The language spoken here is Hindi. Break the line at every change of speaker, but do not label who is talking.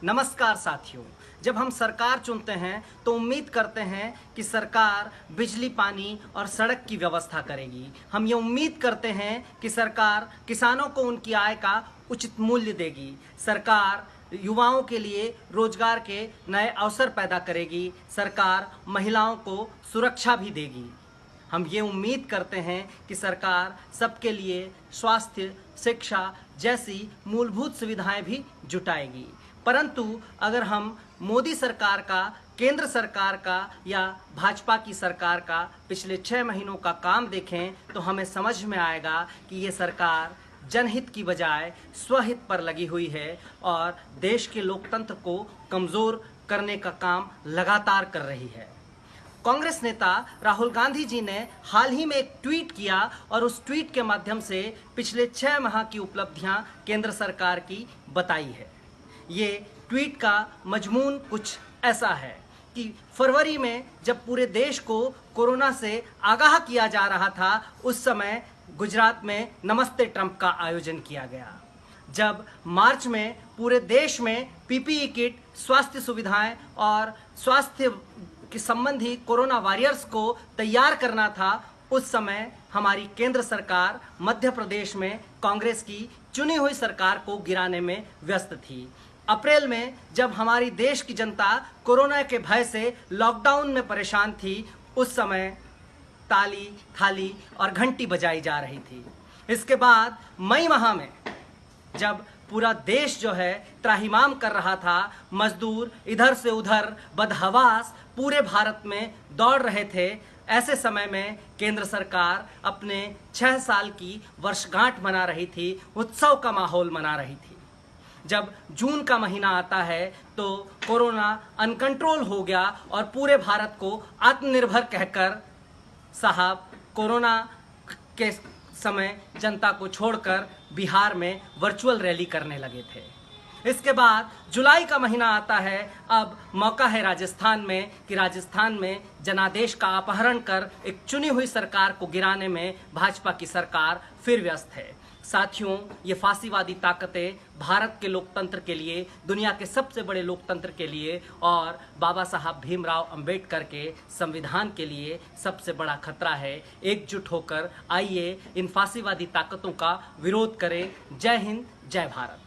नमस्कार साथियों। जब हम सरकार चुनते हैं तो उम्मीद करते हैं कि सरकार बिजली, पानी और सड़क की व्यवस्था करेगी। हम ये उम्मीद करते हैं कि सरकार किसानों को उनकी आय का उचित मूल्य देगी। सरकार युवाओं के लिए रोजगार के नए अवसर पैदा करेगी। सरकार महिलाओं को सुरक्षा भी देगी। हम ये उम्मीद करते हैं कि सरकार सबके लिए स्वास्थ्य, शिक्षा जैसी मूलभूत सुविधाएं भी जुटाएगी। परंतु अगर हम मोदी सरकार का, केंद्र सरकार का या भाजपा की सरकार का पिछले 6 महीनों का काम देखें तो हमें समझ में आएगा कि ये सरकार जनहित की बजाय स्वहित पर लगी हुई है और देश के लोकतंत्र को कमज़ोर करने का काम लगातार कर रही है। कांग्रेस नेता राहुल गांधी जी ने हाल ही में एक ट्वीट किया और उस ट्वीट के माध्यम से पिछले 6 माह की उपलब्धियां केंद्र सरकार की बताई है। ये ट्वीट का मजमून कुछ ऐसा है कि फरवरी में जब पूरे देश को कोरोना से आगाह किया जा रहा था, उस समय गुजरात में नमस्ते ट्रंप का आयोजन किया गया। जब मार्च में पूरे देश में पीपीई किट, स्वास्थ्य सुविधाएं और स्वास्थ्य के संबंधी कोरोना वॉरियर्स को तैयार करना था, उस समय हमारी केंद्र सरकार मध्य प्रदेश में कांग्रेस की चुनी हुई सरकार को गिराने में व्यस्त थी। अप्रैल में जब हमारी देश की जनता कोरोना के भय से लॉकडाउन में परेशान थी, उस समय ताली, थाली और घंटी बजाई जा रही थी। इसके बाद मई माह में जब पूरा देश जो है त्राहिमाम कर रहा था, मजदूर इधर से उधर बदहवास पूरे भारत में दौड़ रहे थे, ऐसे समय में केंद्र सरकार अपने 6 साल की वर्षगांठ मना रही थी, उत्सव का माहौल मना रही थी। जब जून का महीना आता है तो कोरोना अनकंट्रोल हो गया और पूरे भारत को आत्मनिर्भर कहकर साहब कोरोना के समय जनता को छोड़कर बिहार में वर्चुअल रैली करने लगे थे। इसके बाद जुलाई का महीना आता है। अब मौका है राजस्थान में कि राजस्थान में जनादेश का अपहरण कर एक चुनी हुई सरकार को गिराने में भाजपा की सरकार फिर व्यस्त है। साथियों, ये फांसीवादी ताकतें भारत के लोकतंत्र के लिए, दुनिया के सबसे बड़े लोकतंत्र के लिए और बाबा साहब भीमराव अंबेडकर के संविधान के लिए सबसे बड़ा खतरा है। एकजुट होकर आइए इन फांसीवादी ताकतों का विरोध करें। जय हिंद, जय भारत।